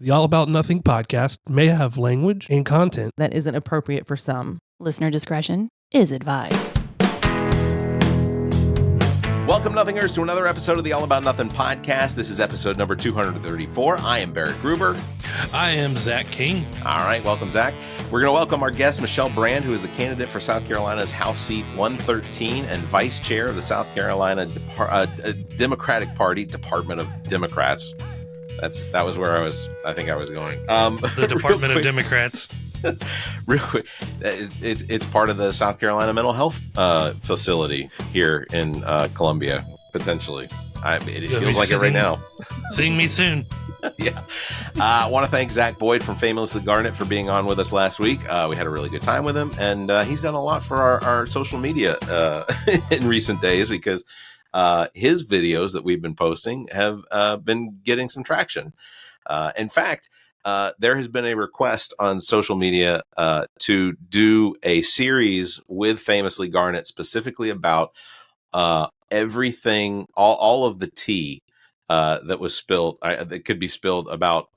The All About Nothing podcast may have language and content that isn't appropriate for some. Listener discretion is advised. Welcome, Nothingers, to another episode of the All About Nothing podcast. This is episode number 234. I am Barrett Gruber. I am Zach King. All right, welcome, Zach. We're going to welcome our guest, Michelle Brandt, who is the candidate for South Carolina's House Seat 113 and vice chair of the South Carolina Democratic Party, Department of Democrats. That was where I think I was going. The Department of Democrats. Real quick, it's part of the South Carolina mental health facility here in Columbia, potentially. It feels like it right now. Seeing me soon. Yeah. I want to thank Zach Boyd from Famously Garnet for being on with us last week. We had a really good time with him, and he's done a lot for our social media in recent days because his videos that we've been posting have been getting some traction. In fact, there has been a request on social media to do a series with Famously Garnet specifically about everything, all of the tea that was spilled, that could be spilled about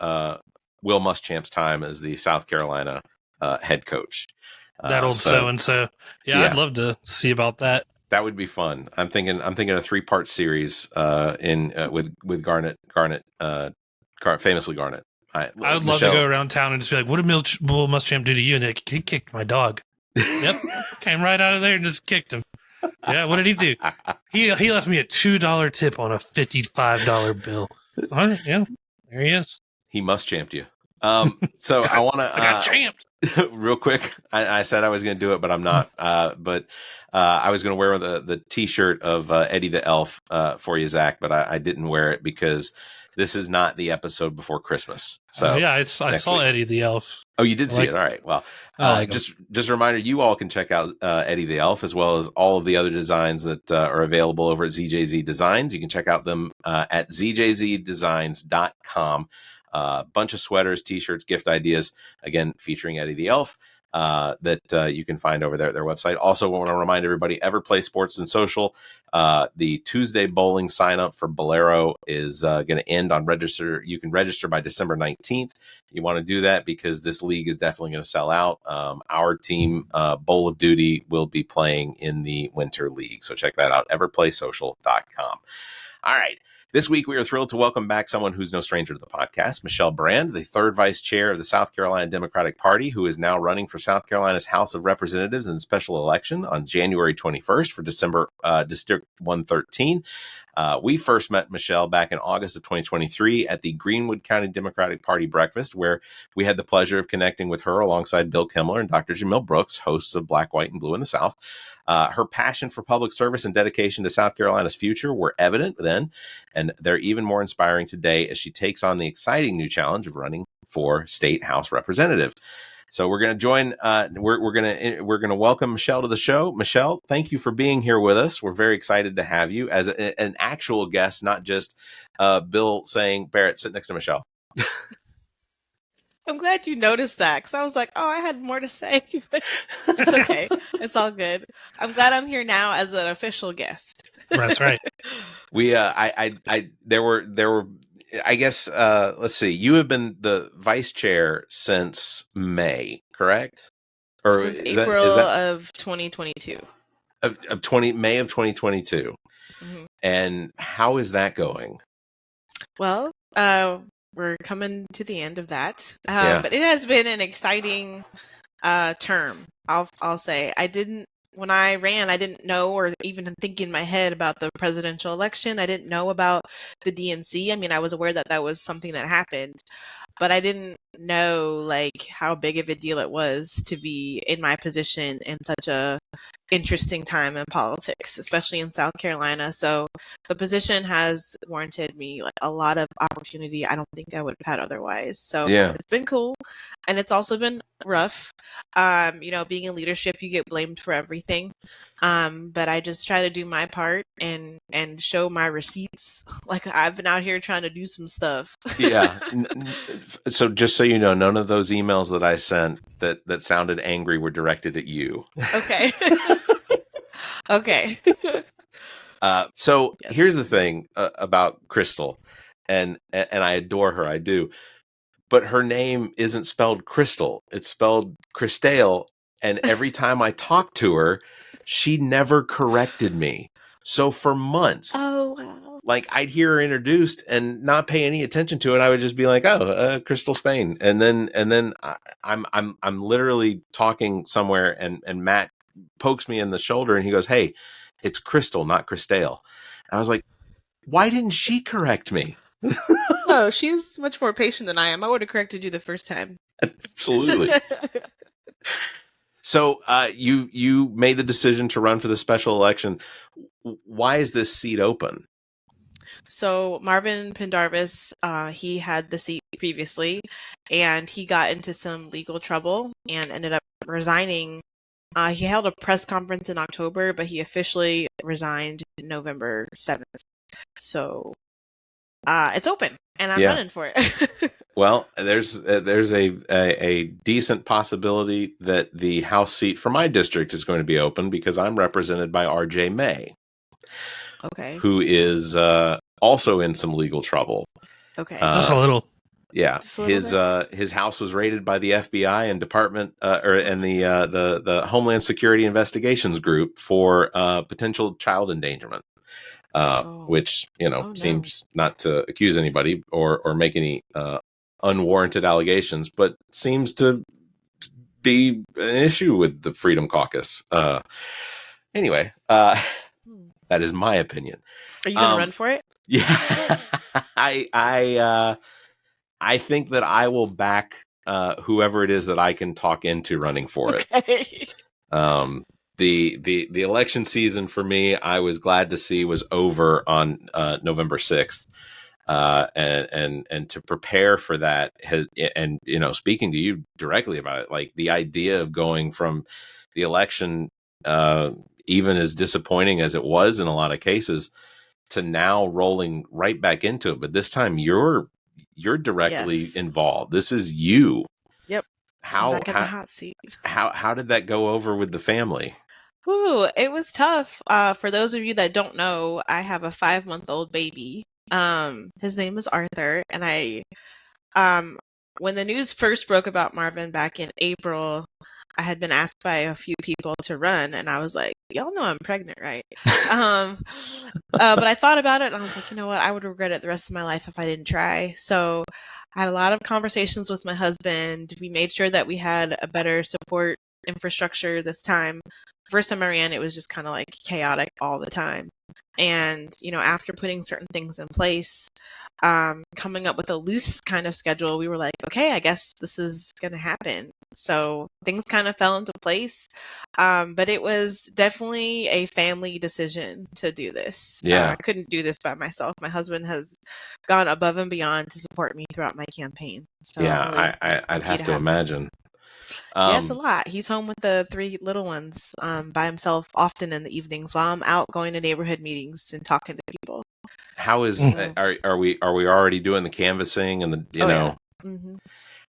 Will Muschamp's time as the South Carolina head coach. That old so-and-so. Yeah, I'd love to see about that. That would be fun. I'm thinking a 3-part series with Garnet, Famously Garnet. I would love to go around town and just be like, what did Will Muschamp do to you? And he kicked my dog. Yep. Came right out of there and just kicked him. Yeah, what did he do? He left me a $2 tip on a $55 bill. All right, yeah, there he is. He Muschamp you. So I want to... I got champed. Real quick, I said I was going to do it, but I'm not. But I was going to wear the T-shirt of Eddie the Elf for you, Zach, but I didn't wear it because this is not the episode before Christmas. So yeah, I saw week. Eddie the Elf. Oh, you did see it? All right. Well, just a reminder, you all can check out Eddie the Elf as well as all of the other designs that are available over at ZJZ Designs. You can check out them at zjzdesigns.com. Bunch of sweaters, T-shirts, gift ideas, again, featuring Eddie the Elf. That you can find over there at their website. Also, want to remind everybody, Everplay Sports and Social, the Tuesday bowling sign up for Bolero is going to end on register. You can register by December 19th. You want to do that because this league is definitely going to sell out. Our team, Bowl of Duty, will be playing in the Winter League. So check that out, everplaysocial.com. All right. This week, we are thrilled to welcome back someone who's no stranger to the podcast, Michelle Brandt, the third vice chair of the South Carolina Democratic Party, who is now running for South Carolina's House of Representatives in special election on January 21st for District 113. We first met Michelle back in August of 2023 at the Greenwood County Democratic Party breakfast, where we had the pleasure of connecting with her alongside Bill Kimmler and Dr. Jamil Brooks, hosts of Black, White, and Blue in the South. Her passion for public service and dedication to South Carolina's future were evident then, and they're even more inspiring today as she takes on the exciting new challenge of running for State House Representative. So we're going to join. We're going to welcome Michelle to the show. Michelle, thank you for being here with us. We're very excited to have you as an actual guest, not just Bill saying, "Barrett, sit next to Michelle." I'm glad you noticed that because I was like, oh, I had more to say. It's okay. It's all good. I'm glad I'm here now as an official guest. That's right. We, there were, I guess, let's see. You have been the vice chair since May, correct? Or since April of 2022. May of 2022. Mm-hmm. And how is that going? Well, we're coming to the end of that, but it has been an exciting term. I'll say when I ran, I didn't know or even think in my head about the presidential election. I didn't know about the DNC. I mean, I was aware that was something that happened, but I didn't know like how big of a deal it was to be in my position in such a interesting time in politics, especially in South Carolina. So the position has warranted me like a lot of opportunity I don't think I would have had otherwise. So It's been cool. And it's also been rough. Being in leadership, you get blamed for everything. But I just try to do my part and show my receipts. Like I've been out here trying to do some stuff. Yeah. So just so you know, none of those emails that I sent that sounded angry were directed at you. Okay. Okay. So here's the thing about Crystal, and I adore her. I do. but her name isn't spelled Crystal. It's spelled Christale. And every time I talked to her, she never corrected me. So for months, Oh, wow. like I'd hear her introduced and not pay any attention to it. I would just be like, "Oh, Crystal Spain," and then I'm literally talking somewhere, and Matt pokes me in the shoulder, and he goes, "Hey, it's Crystal, not Christale." I was like, "Why didn't she correct me?" Oh, she's much more patient than I am. I would have corrected you the first time. Absolutely. So you made the decision to run for the special election. Why is this seat open? So Marvin Pendarvis, he had the seat previously, and he got into some legal trouble and ended up resigning. He held a press conference in October, but he officially resigned November 7th. So it's open, and I'm running for it. Well, there's a decent possibility that the House seat for my district is going to be open because I'm represented by R.J. May. Okay. Who is also in some legal trouble. Okay. Just a little. Yeah. Just a little His house was raided by the FBI and the Homeland Security Investigations Group for potential child endangerment. Which, seems not to accuse anybody or make any unwarranted allegations, but seems to be an issue with the Freedom Caucus. Anyway, that is my opinion. Are you going to run for it? Yeah, I think that I will back whoever it is that I can talk into running for it. The election season for me, I was glad to see was over on November 6th. And to prepare for that speaking to you directly about it, like the idea of going from the election, even as disappointing as it was in a lot of cases, to now rolling right back into it. But this time you're directly involved. This is you. Yep. How the hot seat. How did that go over with the family? Ooh, it was tough. For those of you that don't know, I have a 5-month-old baby. His name is Arthur, and when the news first broke about Marvin back in April, I had been asked by a few people to run, and I was like, y'all know I'm pregnant, right? But I thought about it, and I was like, you know what? I would regret it the rest of my life if I didn't try. So I had a lot of conversations with my husband. We made sure that we had a better support infrastructure this time. First time I ran, it was just kind of like chaotic all the time. And, after putting certain things in place, coming up with a loose kind of schedule, we were like, okay, I guess this is going to happen. So things kind of fell into place. But it was definitely a family decision to do this. Yeah. I couldn't do this by myself. My husband has gone above and beyond to support me throughout my campaign. So yeah, I'd have to imagine. Yeah, it's a lot. He's home with the 3 little ones by himself often in the evenings while I'm out going to neighborhood meetings and talking to people. How is are we already doing the canvassing and the Yeah. Mm-hmm.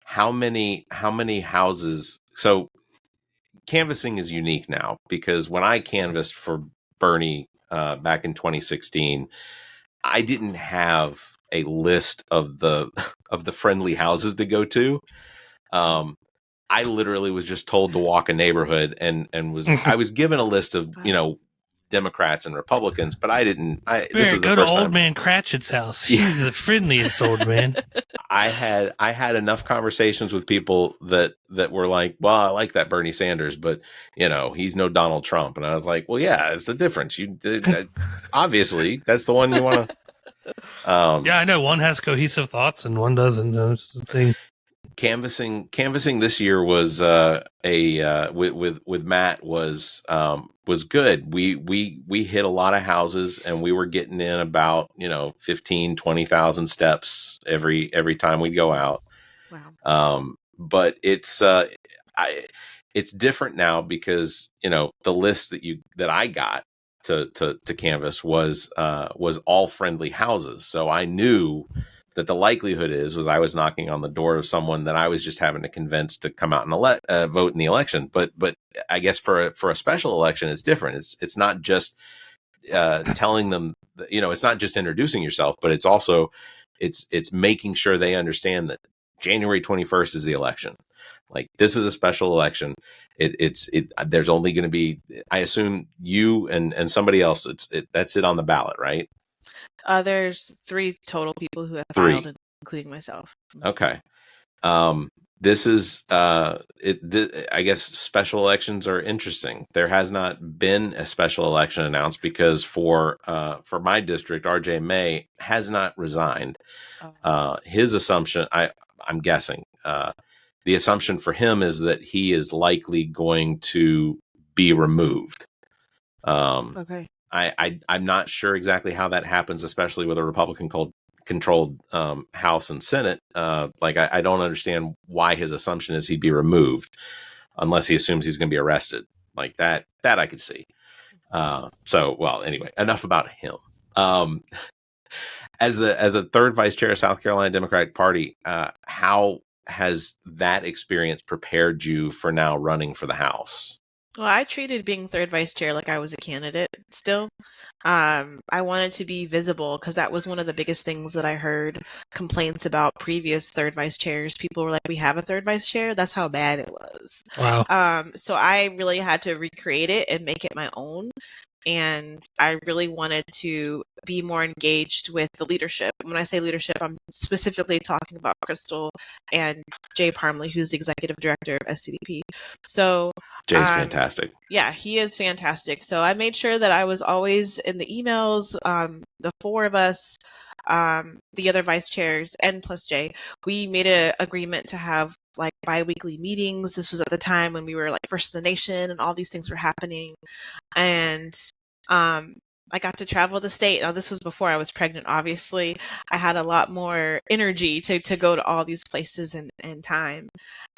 How many houses? So canvassing is unique now because when I canvassed for Bernie back in 2016, I didn't have a list of the friendly houses to go to. I literally was just told to walk a neighborhood and I was given a list of, Democrats and Republicans, but I didn't. This is go to old man Cratchit's house. He's the friendliest old man. I had enough conversations with people that were like, well, I like that Bernie Sanders, but he's no Donald Trump. And I was like, well, yeah, it's the difference. Obviously that's the one you want to. Yeah, I know one has cohesive thoughts and one doesn't. That's the thing. Canvassing this year was with Matt was good. We hit a lot of houses and we were getting in about 15,000-20,000 steps every time we go out. Wow. But it's different now because the list that I got to canvass was all friendly houses, so I knew that the likelihood was I was knocking on the door of someone that I was just having to convince to come out and vote in the election. But I guess for a special election, it's different. It's not just telling them, it's not just introducing yourself, but it's also it's making sure they understand that January 21st is the election. Like, this is a special election. There's only going to be, I assume, you and somebody else. That's it on the ballot, right? There's 3 total people who have 3. filed, including myself. Okay. This is, I guess special elections are interesting. There has not been a special election announced because for my district, RJ May has not resigned. His assumption, I'm guessing, the assumption for him is that he is likely going to be removed. Okay. I'm not sure exactly how that happens, especially with a Republican controlled House and Senate. I don't understand why his assumption is he'd be removed unless he assumes he's going to be arrested. Like that I could see. Anyway, enough about him. As the third vice chair of South Carolina Democratic Party, how has that experience prepared you for now running for the House? Well, I treated being third vice chair like I was a candidate still. I wanted to be visible because that was one of the biggest things that I heard complaints about previous third vice chairs. People were like, we have a third vice chair. That's how bad it was. Wow. So I really had to recreate it and make it my own. And I really wanted to be more engaged with the leadership. When I say leadership, I'm specifically talking about Crystal and Jay Parmley, who's the executive director of SCDP. So Jay's fantastic. Yeah, he is fantastic. So I made sure that I was always in the emails. The 4 of us, the other vice chairs, and plus Jay, we made an agreement to have like bi-weekly meetings. This was at the time when we were like first in the nation and all these things were happening. And I got to travel the state. Now, this was before I was pregnant, obviously. I had a lot more energy to go to all these places and time.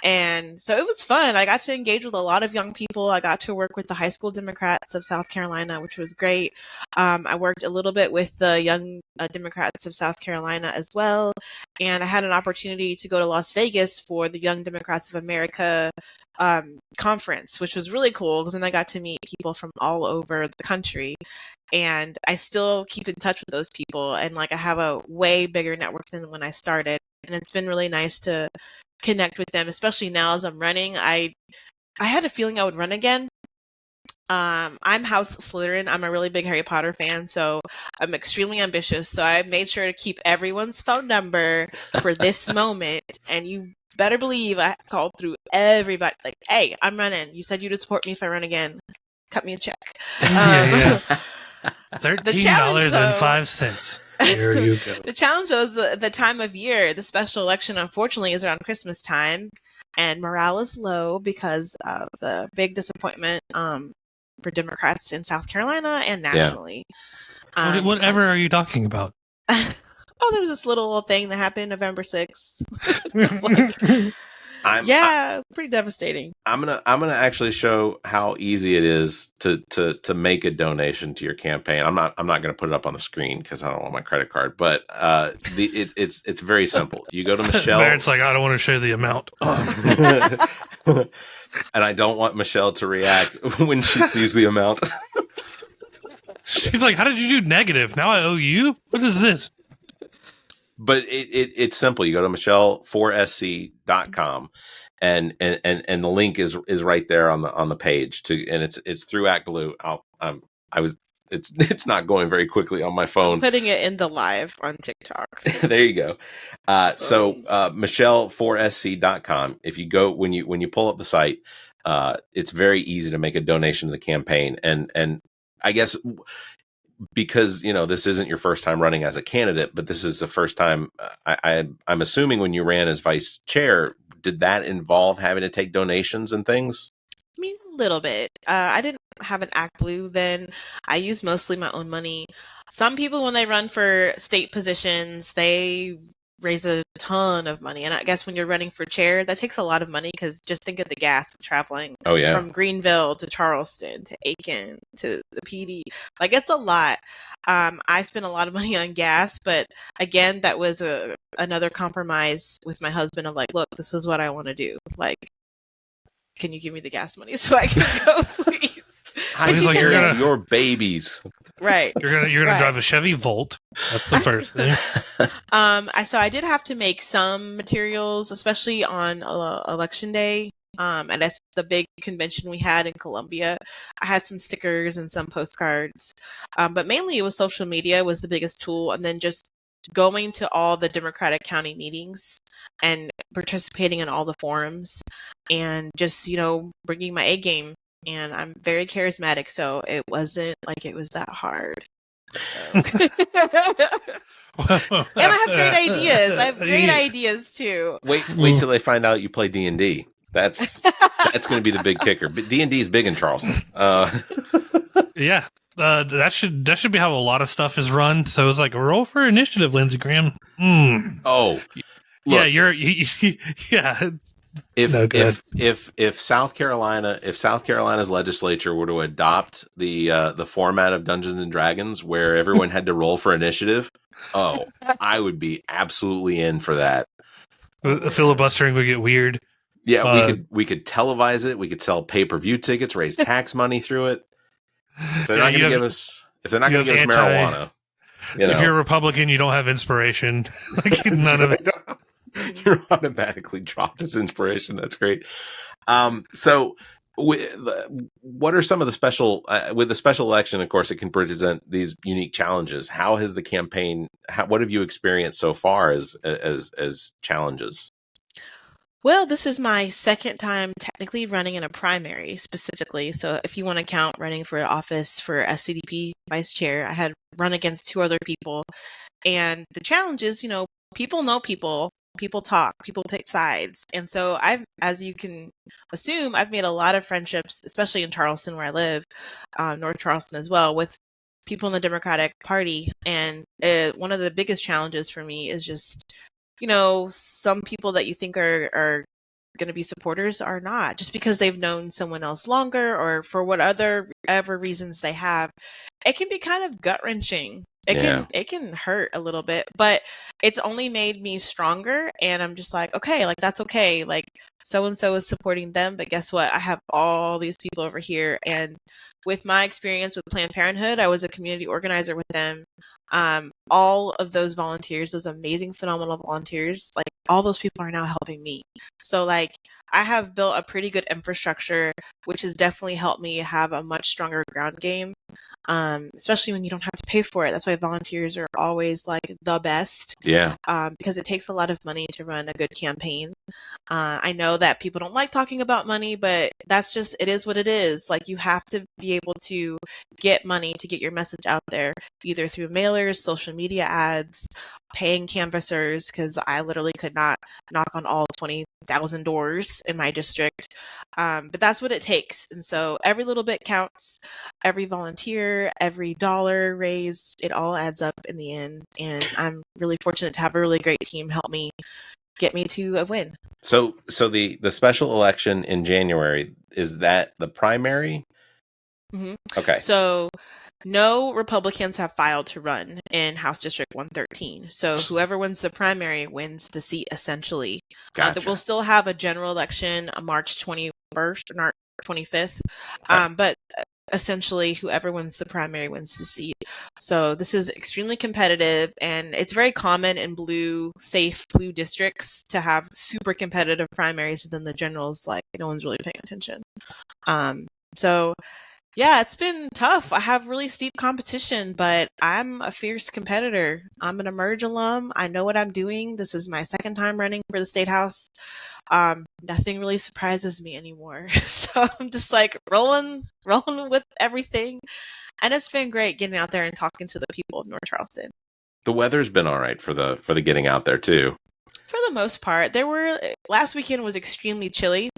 And so it was fun. I got to engage with a lot of young people. I got to work with the high school Democrats of South Carolina, which was great. I worked a little bit with the young Democrats of South Carolina as well. And I had an opportunity to go to Las Vegas for the Young Democrats of America conference, which was really cool because then I got to meet people from all over the country. And I still keep in touch with those people. And like I have a way bigger network than when I started. And it's been really nice to connect with them, especially now as I'm running. I had a feeling I would run again. I'm House Slytherin. I'm a really big Harry Potter fan, so I'm extremely ambitious. So I made sure to keep everyone's phone number for this moment. And you better believe I called through everybody. Like, hey, I'm running. You said you'd support me if I run again. Cut me a check. $13.05. There you go. The challenge was the time of year. The special election, unfortunately, is around Christmas time, and morale is low because of the big disappointment for Democrats in South Carolina and nationally. Yeah. Whatever are you talking about? Oh, there was this little thing that happened November 6th. Pretty devastating. I'm gonna actually show how easy it is to make a donation to your campaign. I'm not gonna put it up on the screen because I don't want my credit card. But it's very simple. You go to Michelle. Barrett's like, I don't want to show the amount. And I don't want Michelle to react when she sees the amount. She's like, how did you do negative? Now I owe you? What is this? But it's simple. You go to michelle4sc.com and the link is right there on the page and it's through ActBlue. It's not going very quickly on my phone. I'm putting it into live on TikTok. There you go. So michelle4sc.com. If you go when you pull up the site, it's very easy to make a donation to the campaign. And I guess because this isn't your first time running as a candidate, but this is the first time. I'm assuming when you ran as vice chair, did that involve having to take donations and things? I mean, a little bit. I didn't have an ActBlue then. I used mostly my own money. Some people, when they run for state positions, they raise a ton of money. And I guess when you're running for chair, that takes a lot of money because just think of the gas of traveling from Greenville to Charleston to Aiken to the PD. Like, it's a lot. I spent a lot of money on gas, but again, that was another compromise with my husband of like, look, this is what I want to do. Like, can you give me the gas money so I can go, please? I just like your babies. Right. You're gonna Right. drive a Chevy Volt. That's the first thing. I did have to make some materials, especially on election day. And that's the big convention we had in Columbia. I had some stickers and some postcards. But mainly it was social media was the biggest tool, and then just going to all the Democratic county meetings and participating in all the forums and just, bringing my A game. And I'm very charismatic, so it wasn't like it was that hard. So. And I have great ideas. I have great ideas too. Wait till they find out you play D&D. That's going to be the big kicker. But D&D is big in Charleston. Yeah. That should be how a lot of stuff is run. So it's like roll for initiative, Lindsey Graham. Oh, yeah, look, yeah. If South Carolina's legislature were to adopt the format of Dungeons and Dragons where everyone had to roll for initiative, I would be absolutely in for that. The filibustering would get weird. Yeah, we could televise it. We could sell pay-per-view tickets, raise tax money through it. If they're not going to give us marijuana, if you're a Republican, you don't have inspiration. Like none of it. You're automatically dropped as inspiration. That's great. So, what are some of the special with the special election? Of course, it can present these unique challenges. How has the campaign? What have you experienced so far as challenges? Well, this is my second time technically running in a primary specifically. So if you want to count running for office for SCDP vice chair, I had run against two other people. And the challenge is, people know people, people talk, people pick sides. And so as you can assume, I've made a lot of friendships, especially in Charleston where I live, North Charleston as well, with people in the Democratic Party. And one of the biggest challenges for me is just some people that you think are going to be supporters are not, just because they've known someone else longer or for whatever reasons they have. It can be kind of gut wrenching. It can hurt a little bit, but it's only made me stronger. And I'm just like, okay, like that's okay. Like so and so is supporting them, but guess what? I have all these people over here. And with my experience with Planned Parenthood, I was a community organizer with them. All of those volunteers, those amazing, phenomenal volunteers, like all those people are now helping me. So like I have built a pretty good infrastructure, which has definitely helped me have a much stronger ground game. Especially when you don't have to pay for it. That's why volunteers are always like the best. Yeah. Because it takes a lot of money to run a good campaign. I know that people don't like talking about money, but that's just, it is what it is. Like you have to be able to get money to get your message out there, either through mailers, social media ads, paying canvassers, because I literally could not knock on all 20,000 doors in my district. But that's what it takes. And so every little bit counts, every volunteer, every dollar raised, it all adds up in the end. And I'm really fortunate to have a really great team help me get me to a win. So the special election in January, is that the primary? Mm-hmm. Okay. So no Republicans have filed to run in House District 113. So whoever wins the primary wins the seat, essentially. Gotcha. We'll still have a general election on March 21st or 25th. Okay. But essentially, whoever wins the primary wins the seat. So this is extremely competitive, and it's very common in safe blue districts to have super competitive primaries, and then the generals, like, no one's really paying attention. So yeah, it's been tough. I have really steep competition, but I'm a fierce competitor. I'm an Emerge alum. I know what I'm doing. This is my second time running for the State House. Nothing really surprises me anymore. So I'm just like rolling with everything. And it's been great getting out there and talking to the people of North Charleston. The weather's been all right for the getting out there too. For the most part. Last weekend was extremely chilly,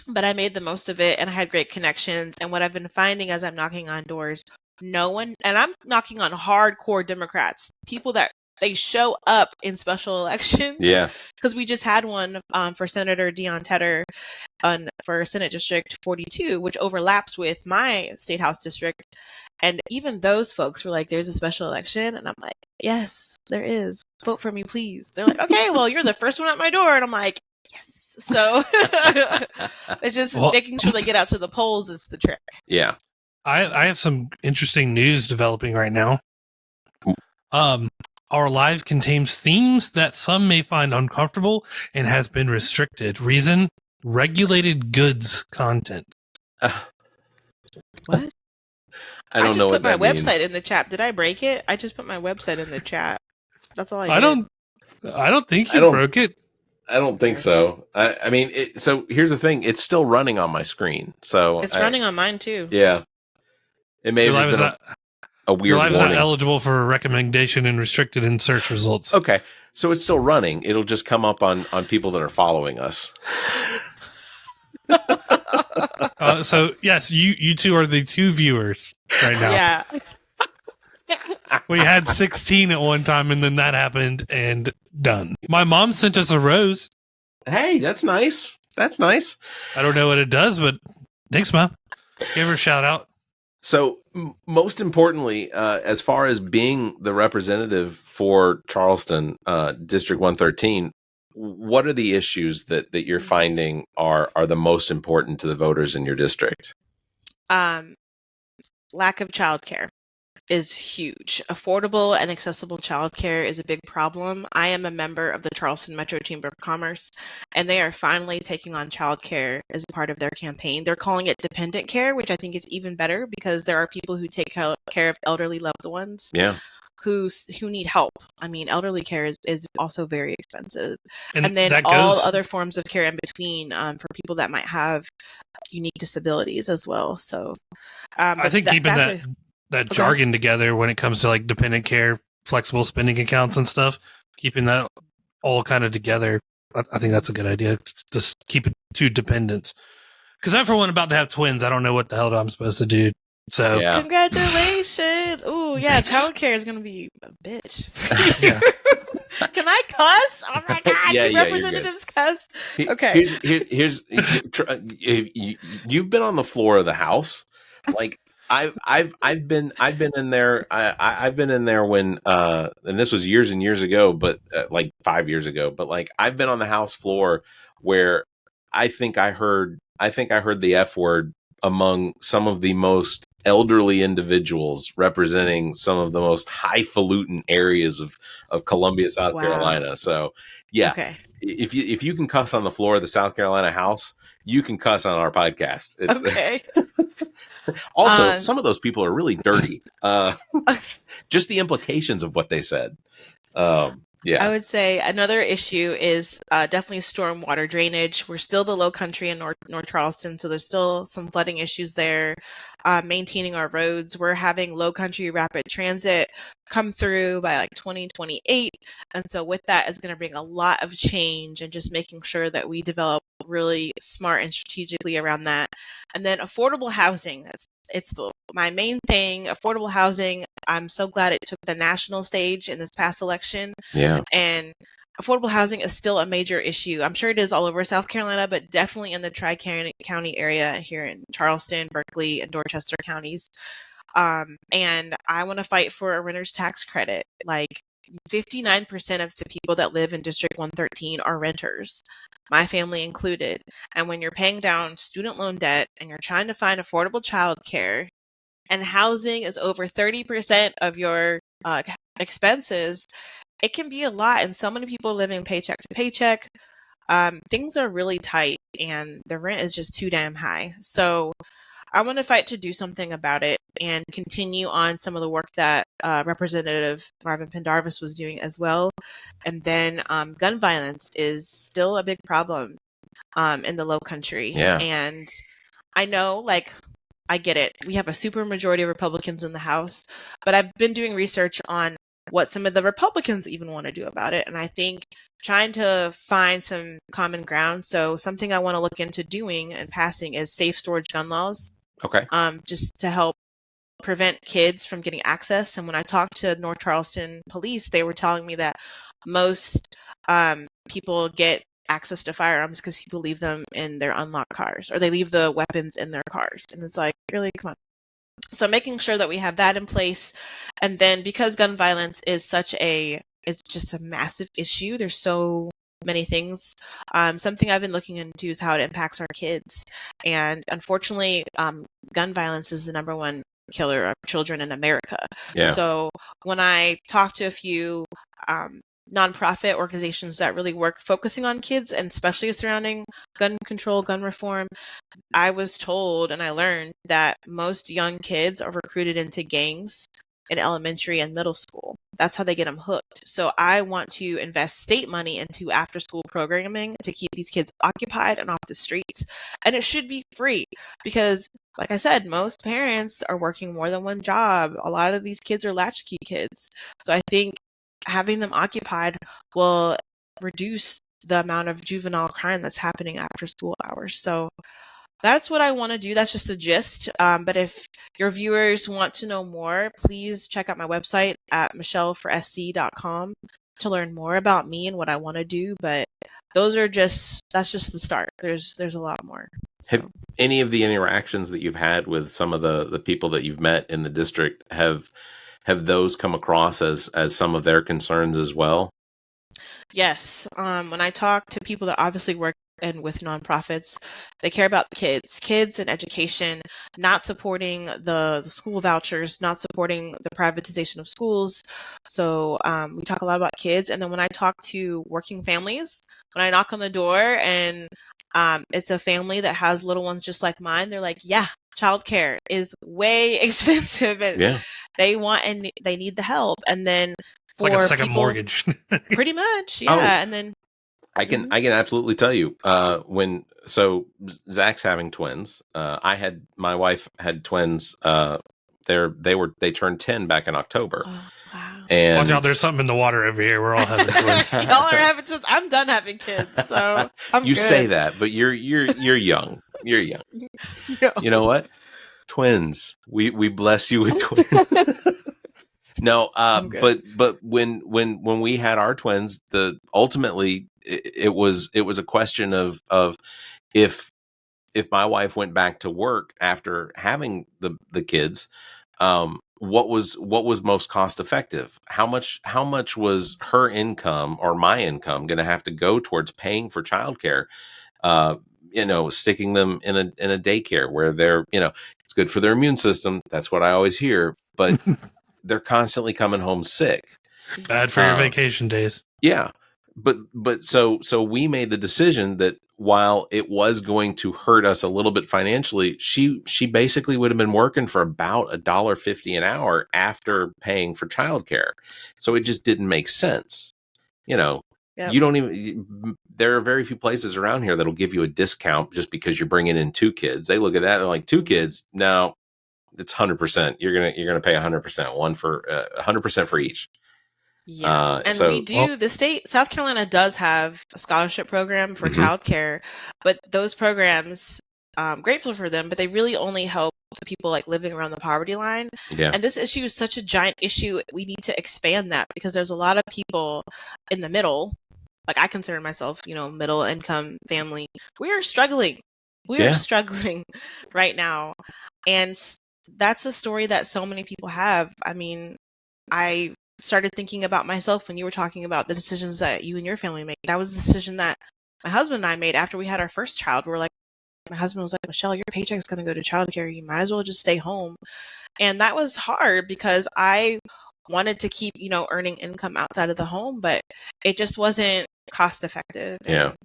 but I made the most of it and I had great connections. And what I've been finding as I'm knocking on doors, and I'm knocking on hardcore Democrats, people that they show up in special elections. Yeah. Because we just had one for Senator Dion Tedder for Senate District 42, which overlaps with my State House district. And even those folks were like, there's a special election. And I'm like, yes, there is. Vote for me, please. They're like, okay, well, you're the first one at my door. And I'm like, yes. So it's just making sure they get out to the polls is the trick. Yeah. I have some interesting news developing right now. Our live contains themes that some may find uncomfortable and has been restricted. Reason: regulated goods content. What? I don't know what that means. I just put my website in the chat. Did I break it? I just put my website in the chat. That's all I did. I don't think you broke it. I don't think so. I mean, so here's the thing. It's still running on my screen. So it's running on mine too. Yeah. It may have been a weird Your live's warning. not eligible for recommendation and restricted in search results. Okay. So it's still running. It'll just come up on people that are following us. So yes, you two are the 2 viewers right now. Yeah. We had 16 at one time, and then that happened, and done. My mom sent us a rose. Hey, that's nice. That's nice. I don't know what it does, but thanks, Mom. Give her a shout out. So, most importantly, as far as being the representative for Charleston, District 113, what are the issues that you're finding are the most important to the voters in your district? Lack of childcare is huge. Affordable and accessible childcare is a big problem. I am a member of the Charleston Metro Chamber of Commerce, and they are finally taking on childcare as a part of their campaign. They're calling it dependent care, which I think is even better because there are people who take care of elderly loved ones. Yeah. Who need help. I mean, elderly care is also very expensive. And then that all other forms of care in between for people that might have unique disabilities as well. So I think keeping that jargon together when it comes to like dependent care, flexible spending accounts and stuff, keeping that all kind of together, I think that's a good idea. Just keep it to dependents. Because I'm for one about to have twins. I don't know what the hell I'm supposed to do. So yeah. Congratulations. Ooh, yeah, childcare is going to be a bitch. Yeah. Can I cuss? Oh my God. Do representatives cuss? Okay. Here's you've been on the floor of the House. Like I've been in there. I've been in there when and this was years and years ago, but like 5 years ago. But like I've been on the House floor where I think I heard the F word among some of the most elderly individuals representing some of the most highfalutin areas of Columbia, South Carolina. So yeah, if you can cuss on the floor of the South Carolina House, you can cuss on our podcast. It's, okay. Also, some of those people are really dirty. Just the implications of what they said. Yeah. I would say another issue is definitely stormwater drainage. We're still the low country in North Charleston, so there's still some flooding issues there. Maintaining our roads. We're having low country rapid transit come through by like 2028. And so with that is going to bring a lot of change and just making sure that we develop really smart and strategically around that. And then affordable housing. It's my main thing. Affordable housing. I'm so glad it took the national stage in this past election. Yeah. And affordable housing is still a major issue. I'm sure it is all over South Carolina, but definitely in the Tri-County area here in Charleston, Berkeley, and Dorchester counties. And I want to fight for a renter's tax credit. Like 59% of the people that live in District 113 are renters, my family included. And when you're paying down student loan debt and you're trying to find affordable childcare, and housing is over 30% of your expenses, it can be a lot. And so many people are living paycheck to paycheck. Things are really tight and the rent is just too damn high. So I want to fight to do something about it and continue on some of the work that Representative Marvin Pendarvis was doing as well. And then gun violence is still a big problem in the Low Country. Yeah. And I know, like, I get it. We have a super majority of Republicans in the House, but I've been doing research on what some of the Republicans even want to do about it. And I think trying to find some common ground. So something I want to look into doing and passing is safe storage gun laws. Okay. Just to help prevent kids from getting access. And when I talked to North Charleston police, they were telling me that most people get access to firearms because people leave them in their unlocked cars, or they leave the weapons in their cars. And it's like, really, come on. So making sure that we have that in place. And then because gun violence is it's just a massive issue, there's so many things. Something I've been looking into is how it impacts our kids. And unfortunately, gun violence is the number one killer of children in America. Yeah. So when I talk to a few nonprofit organizations that really work focusing on kids and especially surrounding gun control, gun reform, I was told and I learned that most young kids are recruited into gangs in elementary and middle school. That's how they get them hooked. So I want to invest state money into after school programming to keep these kids occupied and off the streets. And it should be free because, like I said, most parents are working more than one job. A lot of these kids are latchkey kids. So I think having them occupied will reduce the amount of juvenile crime that's happening after school hours. So that's what I want to do. That's just a gist. But if your viewers want to know more, please check out my website at michelleforsc.com to learn more about me and what I want to do. But that's just the start. There's a lot more. So. Have any of the interactions that you've had with some of the people that you've met in the district, have those come across as some of their concerns as well? Yes. When I talk to people that obviously work and with nonprofits, they care about kids and education, not supporting the school vouchers, not supporting the privatization of schools. So we talk a lot about kids. And then when I talk to working families, when I knock on the door and it's a family that has little ones just like mine, they're like, yeah, childcare is way expensive and they want and they need the help. And then it's like a second mortgage. Pretty much. Yeah. Oh. And then I can absolutely tell you so Zach's having twins. My wife had twins. They turned 10 back in October. Oh, wow. And watch out, there's something in the water over here. We're all having twins. Y'all are having twins. I'm done having kids, so I'm you good. say that, but you're young. You're young. No. You know what? Twins. We bless you with twins. No, but when we had our twins, ultimately it was a question of if my wife went back to work after having the kids, what was most cost effective? How much was her income or my income going to have to go towards paying for childcare? Sticking them in a daycare where they're, it's good for their immune system. That's what I always hear, but they're constantly coming home sick. Bad for your vacation days. Yeah. But so we made the decision that while it was going to hurt us a little bit financially, she basically would have been working for about $1.50 an hour after paying for childcare. So it just didn't make sense. Yep. You don't even, there are very few places around here that'll give you a discount just because you're bringing in 2 kids. They look at that, they're like, 2 kids? No, it's 100%. You're going to pay 100%, 100% for each. Yeah. And we do, the state, South Carolina does have a scholarship program for childcare, but those programs, grateful for them, but they really only help the people like living around the poverty line. Yeah. And this issue is such a giant issue. We need to expand that because there's a lot of people in the middle, like I consider myself, middle income family. We are struggling. We are struggling right now. And that's a story that so many people have. I mean, I started thinking about myself when you were talking about the decisions that you and your family make. That was a decision that my husband and I made after we had our first child. My husband was like, Michelle, your paycheck's going to go to childcare. You might as well just stay home. And that was hard because I wanted to keep, earning income outside of the home, but it just wasn't cost effective. Yeah. And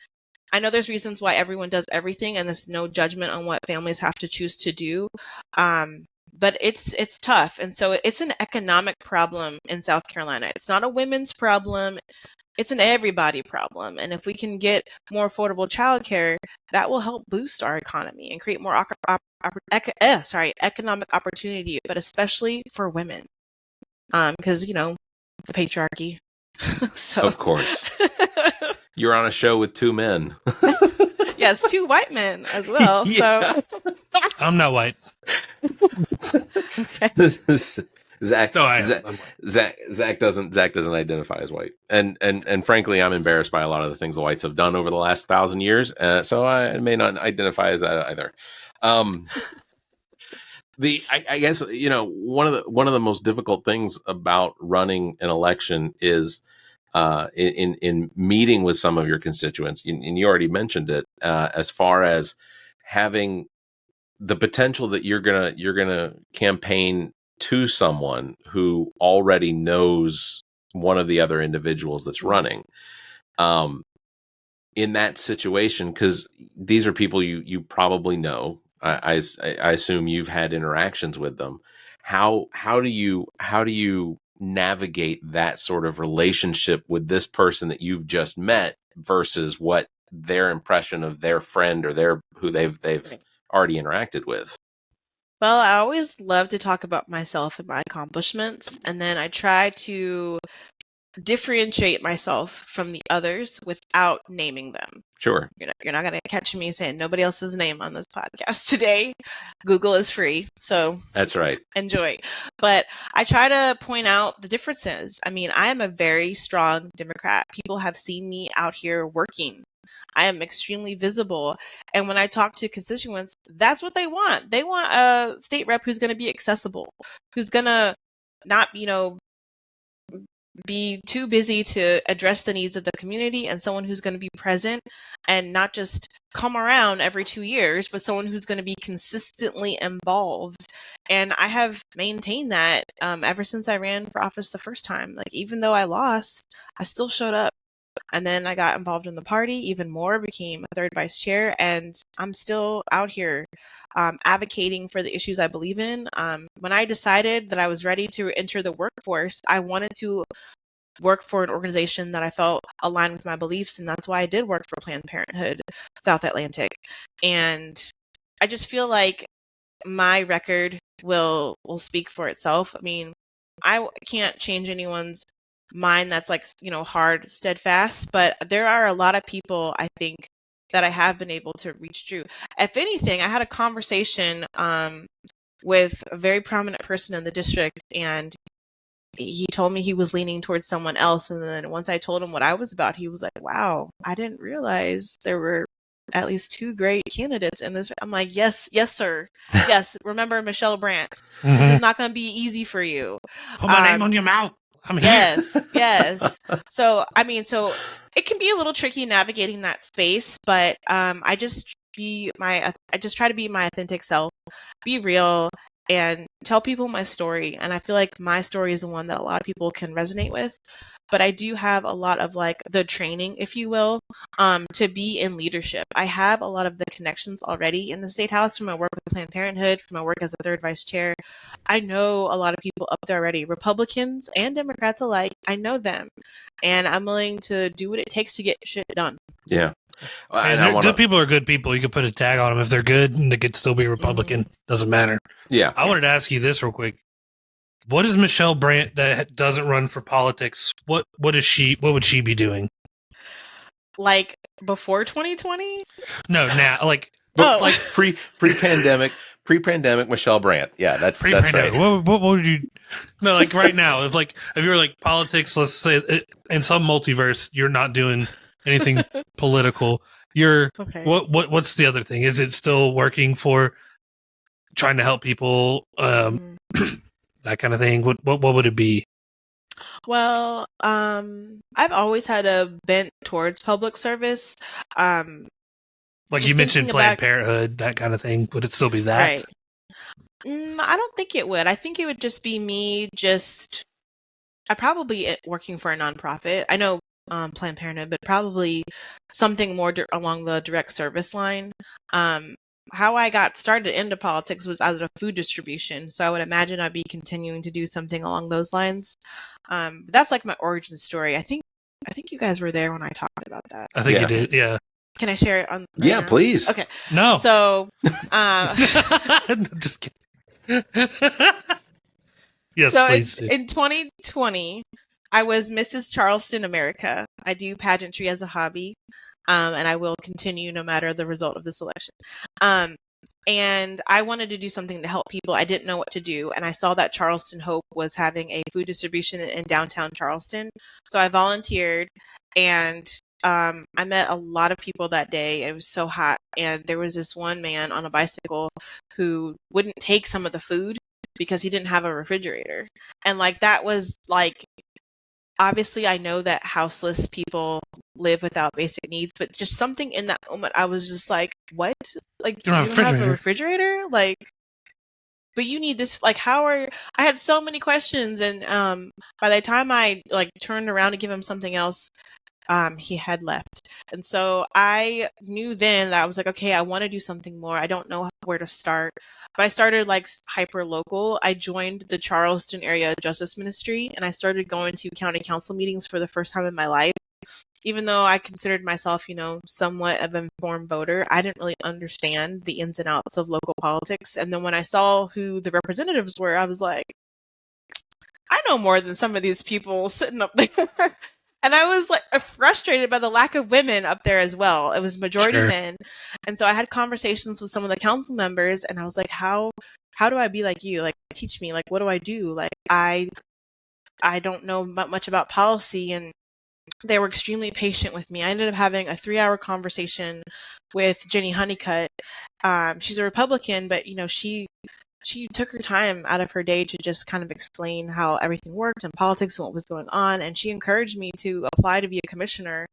I know there's reasons why everyone does everything and there's no judgment on what families have to choose to do. But it's tough. And so it's an economic problem in South Carolina. It's not a women's problem. It's an everybody problem. And if we can get more affordable childcare, that will help boost our economy and create more economic opportunity, but especially for women. Because, the patriarchy. So of course. You're on a show with 2 men. Yes, 2 white men as well. Yeah. So I'm not white. Zach, No, I am. Zach doesn't identify as white, and frankly, I'm embarrassed by a lot of the things the whites have done over the last 1,000 years. So I may not identify as that either. I guess one of the most difficult things about running an election is in meeting with some of your constituents, and you already mentioned it, as far as having the potential that you're gonna campaign to someone who already knows one of the other individuals that's running, in that situation, because these are people you probably know. I assume you've had interactions with them. How do you navigate that sort of relationship with this person that you've just met versus what their impression of their friend or who they've already interacted with? Well, I always love to talk about myself and my accomplishments, and then I try to differentiate myself from the others without naming them. Sure. You're not going to catch me saying nobody else's name on this podcast today. Google is free, so That's right. enjoy. But I try to point out the differences. I mean, I am a very strong Democrat. People have seen me out here working. I am extremely visible. And when I talk to constituents, that's what they want. They want a state rep who's going to be accessible, who's going to not, be too busy to address the needs of the community, and someone who's going to be present and not just come around every 2 years, but someone who's going to be consistently involved. And I have maintained that ever since I ran for office the first time. Like, even though I lost, I still showed up. And then I got involved in the party even more, became a third vice chair, and I'm still out here advocating for the issues I believe in. When I decided that I was ready to enter the workforce, I wanted to work for an organization that I felt aligned with my beliefs, and that's why I did work for Planned Parenthood South Atlantic. And I just feel like my record will speak for itself. I mean, I can't change anyone's mind that's like, hard, steadfast, but there are a lot of people, I think, that I have been able to reach through. If anything, I had a conversation with a very prominent person in the district, and he told me he was leaning towards someone else. And then once I told him what I was about, he was like, wow, I didn't realize there were at least 2 great candidates in this. I'm like, yes, sir. Yes. Remember Michelle Brandt. This is not going to be easy for you. Put my name on your mouth. I'm here. Yes. So it can be a little tricky navigating that space, but I just try to be my authentic self, be real, and tell people my story. And I feel like my story is the one that a lot of people can resonate with. But I do have a lot of like the training, if you will, to be in leadership. I have a lot of the connections already in the State House from my work with Planned Parenthood, from my work as a third vice chair. I know a lot of people up there already, Republicans and Democrats alike. I know them, and I'm willing to do what it takes to get shit done. Yeah. Good people are good people. You could put a tag on them if they're good, and they could still be Republican. Doesn't matter. Yeah. I wanted to ask you this real quick. What is Michelle Brandt that doesn't run for politics? What would she be doing? Like before 2020? No, now like pre-pandemic Michelle Brandt. Yeah, that's right. What would you? No, like right now, if you're like politics, let's say in some multiverse, you're not doing anything political. You're okay. What's the other thing? Is it still working for trying to help people? That kind of thing. What would it be? Well, I've always had a bent towards public service. Like you mentioned Planned Parenthood, that kind of thing. Would it still be that? Right. I don't think it would. I think it would just be me I probably working for a nonprofit. I know Planned Parenthood, but probably something more along the direct service line. How I got started into politics was out of food distribution. So I would imagine I'd be continuing to do something along those lines. That's like my origin story. I think you guys were there when I talked about that. I think you did. Yeah. Can I share it on? Yeah, please. Okay. No. So, just kidding. Yes, so please. In 2020, I was Mrs. Charleston America. I do pageantry as a hobby. And I will continue no matter the result of this election. And I wanted to do something to help people. I didn't know what to do. And I saw that Charleston Hope was having a food distribution in downtown Charleston. So I volunteered, and I met a lot of people that day. It was so hot. And there was this one man on a bicycle who wouldn't take some of the food because he didn't have a refrigerator. And like, that was like, obviously I know that houseless people live without basic needs, but just something in that moment, I was just like, what? Like, You don't have a refrigerator? Like, but you need this, like, I had so many questions. And by the time I like turned around to give him something else, he had left. And so I knew then that I was like, okay, I want to do something more. I don't know where to start, but I started like hyper local. I joined the Charleston Area Justice Ministry, and I started going to county council meetings for the first time in my life. Even though I considered myself, somewhat of an informed voter, I didn't really understand the ins and outs of local politics. And then when I saw who the representatives were, I was like, I know more than some of these people sitting up there. And I was like frustrated by the lack of women up there as well. It was majority men. And so I had conversations with some of the council members, and I was like, how do I be like you? Like, teach me, like, what do I do? Like, I don't know much about policy. And they were extremely patient with me. I ended up having a 3-hour conversation with Jenny Honeycutt. She's a Republican, but she took her time out of her day to just kind of explain how everything worked and politics and what was going on. And she encouraged me to apply to be a commissioner.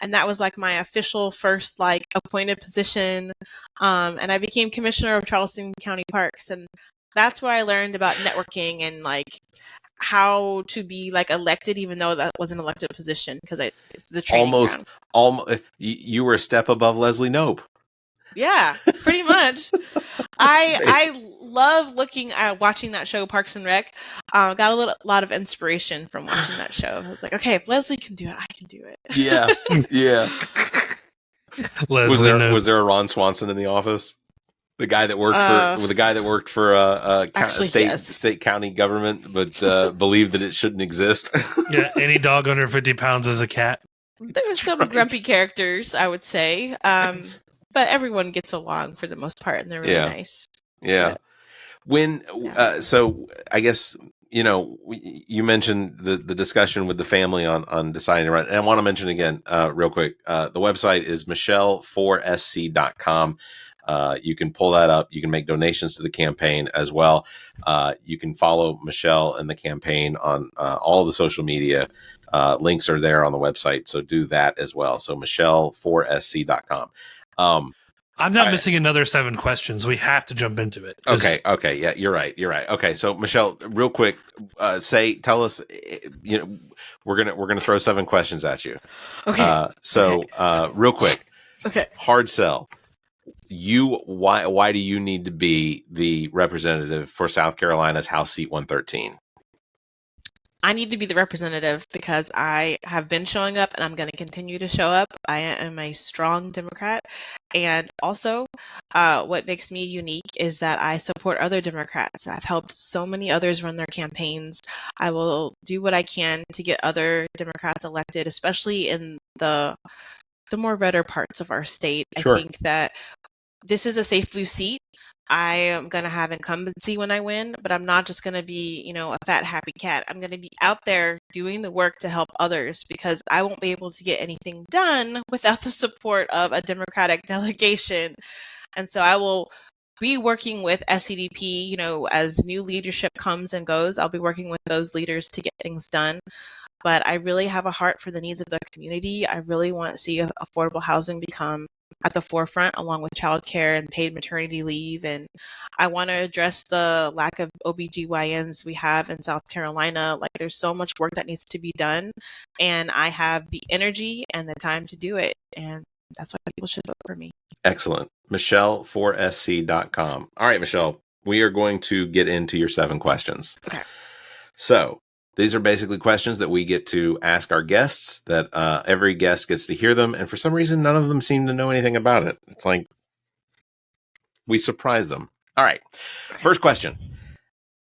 And that was like my official first like appointed position. And I became commissioner of Charleston County Parks. And that's where I learned about networking and like how to be like elected, even though that wasn't an elected position, because it's the training ground. Almost, you were a step above Leslie Knope. Yeah, pretty much. I love watching that show, Parks and Rec. Got a lot of inspiration from watching that show. I was like, okay, if Leslie can do it, I can do it. Yeah, yeah. Was there a Ron Swanson in the office? The guy that worked for state county government, but believed that it shouldn't exist. Yeah, any dog under 50 pounds is a cat. There were some grumpy characters, I would say, but everyone gets along for the most part, and they're really nice. Yeah. So I guess you mentioned the discussion with the family on deciding to run, and I want to mention again, real quick, the website is michelle4sc.com. You can pull that up. You can make donations to the campaign as well. You can follow Michelle and the campaign on all the social media. Links are there on the website, so do that as well. So michelle4sc.com. I'm not missing another 7 questions. We have to jump into it. Okay. Yeah, you're right. Okay, so Michelle, real quick, tell us. We're gonna throw 7 questions at you. Okay. Real quick. Okay. Hard sell. Why do you need to be the representative for South Carolina's House Seat 113? I need to be the representative because I have been showing up and I'm going to continue to show up. I am a strong Democrat. And also, what makes me unique is that I support other Democrats. I've helped so many others run their campaigns. I will do what I can to get other Democrats elected, especially in the more redder parts of our state. Sure. I think that this is a safe blue seat. I am going to have incumbency when I win, but I'm not just going to be, a fat, happy cat. I'm going to be out there doing the work to help others because I won't be able to get anything done without the support of a Democratic delegation. And so I will be working with SCDP, as new leadership comes and goes. I'll be working with those leaders to get things done. But I really have a heart for the needs of the community. I really want to see affordable housing become at the forefront, along with childcare and paid maternity leave. And I want to address the lack of OBGYNs we have in South Carolina. Like, there's so much work that needs to be done, and I have the energy and the time to do it. And that's why people should vote for me. Excellent. Michelle4sc.com. All right, Michelle, we are going to get into your 7 questions. Okay. So these are basically questions that we get to ask our guests, that every guest gets to hear them. And for some reason, none of them seem to know anything about it. It's like we surprise them. All right. First question.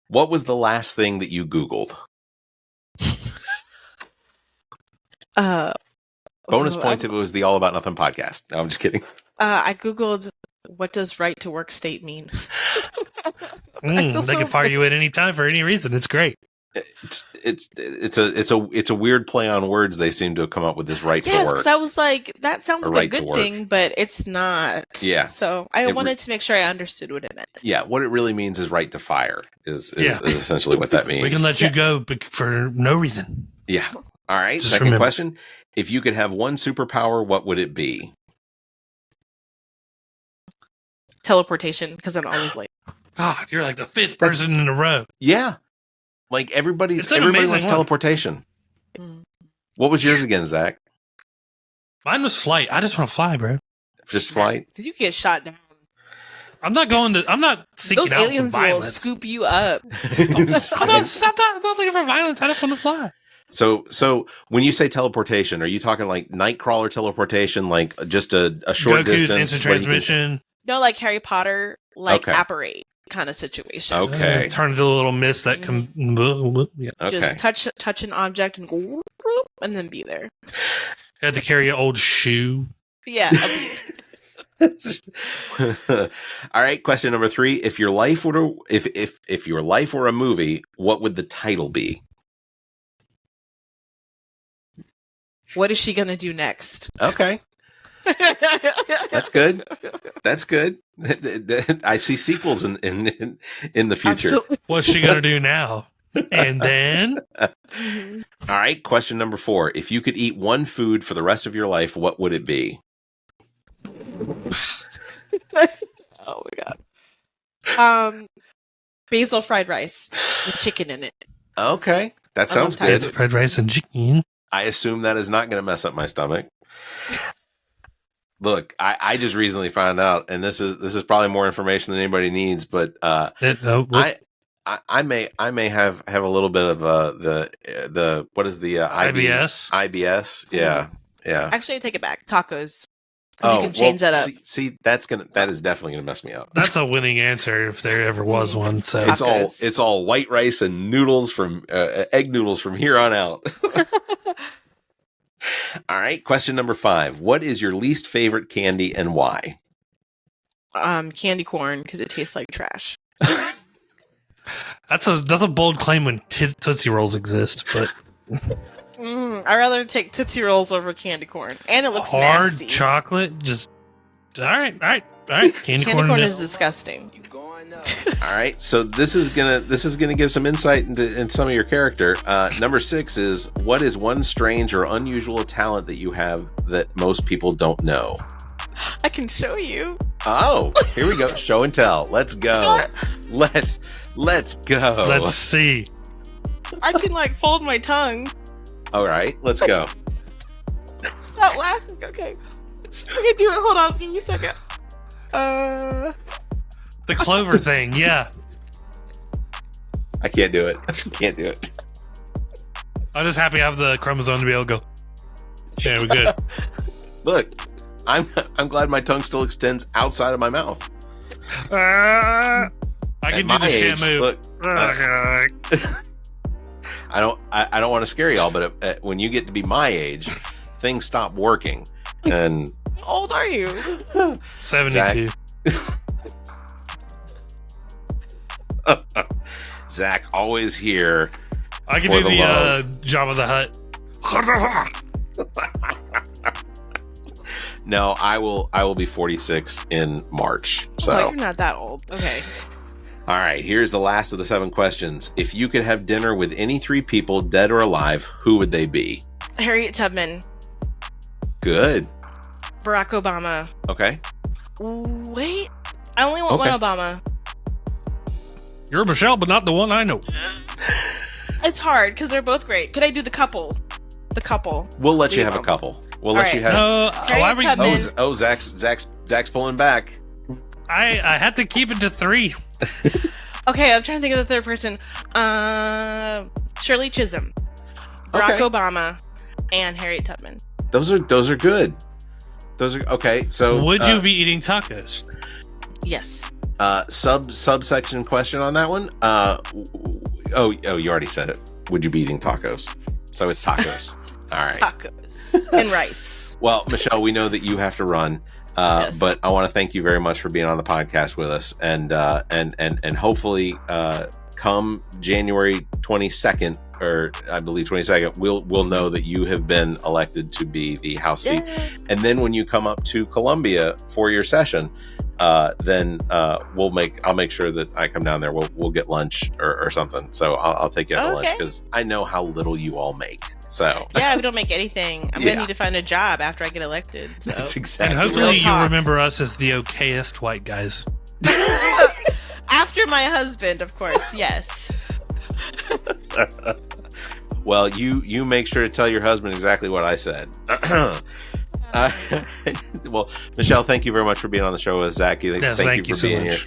What was the last thing that you Googled? Bonus points if it was the All About Nothing podcast. No, I'm just kidding. I Googled, what does right to work state mean? They can fire you at any time for any reason. It's great. It's a weird play on words. They seem to have come up with this right to work. Yes, because I was like, that sounds like a good thing, but it's not. Yeah. So I wanted to make sure I understood what it meant. Yeah, what it really means is right to fire is essentially what that means. We can let you go for no reason. Yeah. All right. Just Second remember. question. If you could have one superpower, what would it be? Teleportation, because I'm always late. God, you're like the fifth person in a row. Yeah. Like everybody It's an wants amazing one. teleportation. Mm. What was yours again, Zach? Mine was flight. I just want to fly, bro. Just flight? Did you get shot down? I'm not seeking Those out some aliens will violence. scoop you up. I'm not looking for violence. I just want to fly. So when you say teleportation, are you talking like Nightcrawler teleportation, like just a short Goku's distance? instant where you can transmission. No, like Harry Potter, like Okay. apparate kind of situation. Okay. Turn into a little mist that can. Yeah. Okay. Just touch an object and go whoop, whoop, and then be there. Had to carry an old shoe. Yeah. All right. Question number 3. If your life were if your life were a movie, what would the title be? What is she gonna do next? Okay. That's good. That's good. I see sequels in the future. Absolutely. What's she gonna do now? And then Mhm. All right. Question number 4. If you could eat one food for the rest of your life, what would it be? Oh my god. Basil fried rice with chicken in it. Okay. That I sounds love good. it's fried rice and chicken. I assume that is not going to mess up my stomach. Look, I just recently found out, and this is probably more information than anybody needs, but I may have a little bit of the what is the IBS? IBS, yeah. Actually, I take it back. Tacos. 'Cause you can change that up. See, that is definitely gonna mess me up. That's a winning answer if there ever was one. So Tacos. It's all white rice and noodles from egg noodles from here on out. All right, question number 5. What is your least favorite candy and why? Candy corn because it tastes like trash. that's a bold claim when Tootsie Rolls exist, but I'd rather take Tootsie Rolls over candy corn, and it looks hard nasty. chocolate just all right. Candy Candy corn corn just- is disgusting. All right, so this is gonna give some insight into some of your character. Number 6 is, what is one strange or unusual talent that you have that most people don't know? I can show you. Oh, here we go. Show and tell. Let's go. Let's go. Let's see. I can like fold my tongue. All right, let's go. Stop laughing. Okay. Okay, do it. Hold on. Give me a second. The clover thing, yeah. I can't do it. Can't do it. I'm just happy I have the chromosome to be able to go. Yeah, we're good. Look, I'm glad my tongue still extends outside of my mouth. I can do my the age, shamu. look, I don't want to scare y'all, but when you get to be my age, things stop working. And How old are you? 72. Zach, always here. I can For do the the love. Jabba the Hutt. No, I will be 46 in March. So, Oh, you're not that old. Okay. all right, here's the last of the 7 questions. If you could have dinner with any 3 people, dead or alive, who would they be? Harriet Tubman, Good. Barack Obama. Okay. Ooh, wait. I only want Okay. one Obama. You're Michelle, but not the one I know. It's hard because they're both great. Could I do the couple? The couple. We'll let you have a Leave 'em. couple. We'll All let you right. have. No, why were you, Tubman. Zach's pulling back. I had to keep it to 3. Okay, I'm trying to think of the third person. Shirley Chisholm, Barack Okay. Obama, and Harriet Tubman. Those are good. Those are okay. So Would you be eating tacos? Yes. subsection question on that one? Oh, you already said it. Would you be eating tacos? So it's tacos. All right. Tacos and rice. Well, Michelle, we know that you have to run, Yes. but I want to thank you very much for being on the podcast with us, and hopefully, come January 22nd, or I believe 22nd, we'll know that you have been elected to be the House seat, Yeah. and then when you come up to Columbia for your session, then I'll make sure that I come down there. We'll get lunch or something. So I'll take you out to lunch because I know how little you all make. So yeah, we don't make anything. I'm gonna need to find a job after I get elected. So. That's exactly. And hopefully you'll remember us as the okayest white guys. After my husband, of course. Yes. Well, you make sure to tell your husband exactly what I said. Well, Michelle, thank you very much for being on the show with Zach. Yes, thank you for being here.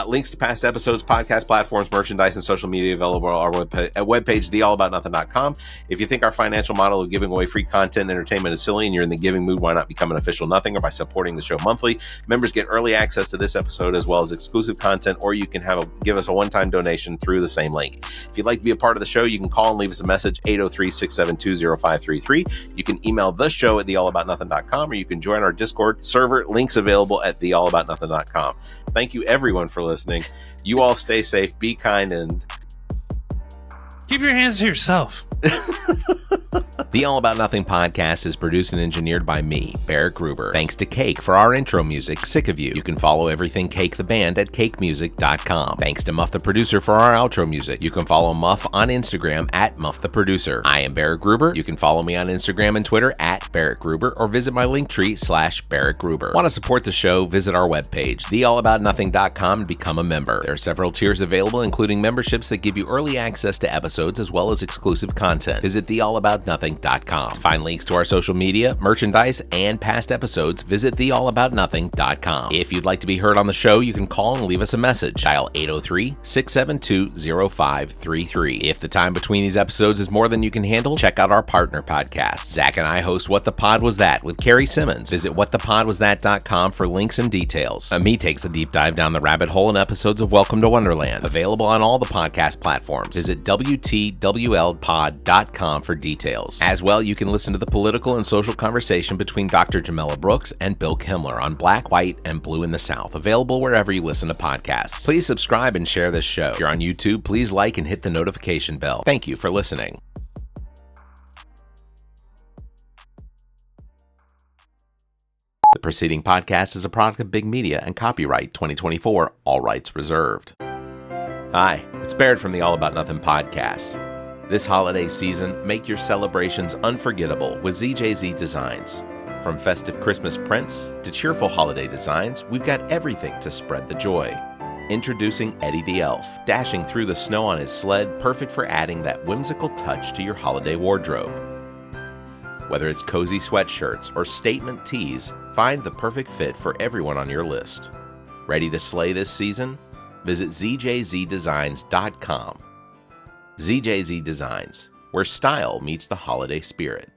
Links to past episodes, podcast platforms, merchandise, and social media available on our webpage, theallaboutnothing.com. If you think our financial model of giving away free content and entertainment is silly and you're in the giving mood, why not become an official Nothing? Or by supporting the show monthly, members get early access to this episode as well as exclusive content, or you can give us a one-time donation through the same link. If you'd like to be a part of the show, you can call and leave us a message, 803-672-0533. You can email the show at theallaboutnothing.com, or you can join our Discord server. Links available at theallaboutnothing.com. Thank you, everyone, for listening. You all stay safe, be kind, and keep your hands to yourself. The All About Nothing podcast is produced and engineered by me, Barrett Gruber. Thanks to Cake for our intro music, Sick of You. You can follow everything Cake the band at cakemusic.com. Thanks to Muff the producer for our outro music. You can follow Muff on Instagram at Muff the producer. I am Barrett Gruber. You can follow me on Instagram and Twitter at Barrett Gruber, or visit my linktree /Barrett Gruber. Want to support the show? Visit our webpage, theallaboutnothing.com, and become a member. There are several tiers available, including memberships that give you early access to episodes as well as exclusive content. Visit theallaboutnothing.com. To find links to our social media, merchandise, and past episodes, visit theallaboutnothing.com. If you'd like to be heard on the show, you can call and leave us a message. Dial 803-672-0533. If the time between these episodes is more than you can handle, check out our partner podcast. Zach and I host What the Pod Was That with Carrie Simmons. Visit whatthepodwasthat.com for links and details. Me takes a deep dive down the rabbit hole in episodes of Welcome to Wonderland. Available on all the podcast platforms. Visit WTWLpod.com for details. As well, you can listen to the political and social conversation between Dr. Jamela Brooks and Bill Kimmler on Black, White, and Blue in the South, available wherever you listen to podcasts. Please subscribe and share this show. If you're on YouTube, please like and hit the notification bell. Thank you for listening. The preceding podcast is a product of Big Media and copyright 2024, all rights reserved. Hi, it's Barrett from the All About Nothing podcast. This holiday season, make your celebrations unforgettable with ZJZ Designs. From festive Christmas prints to cheerful holiday designs, we've got everything to spread the joy. Introducing Eddie the Elf, dashing through the snow on his sled, perfect for adding that whimsical touch to your holiday wardrobe. Whether it's cozy sweatshirts or statement tees, find the perfect fit for everyone on your list. Ready to slay this season? Visit ZJZDesigns.com. ZJZ Designs, where style meets the holiday spirit.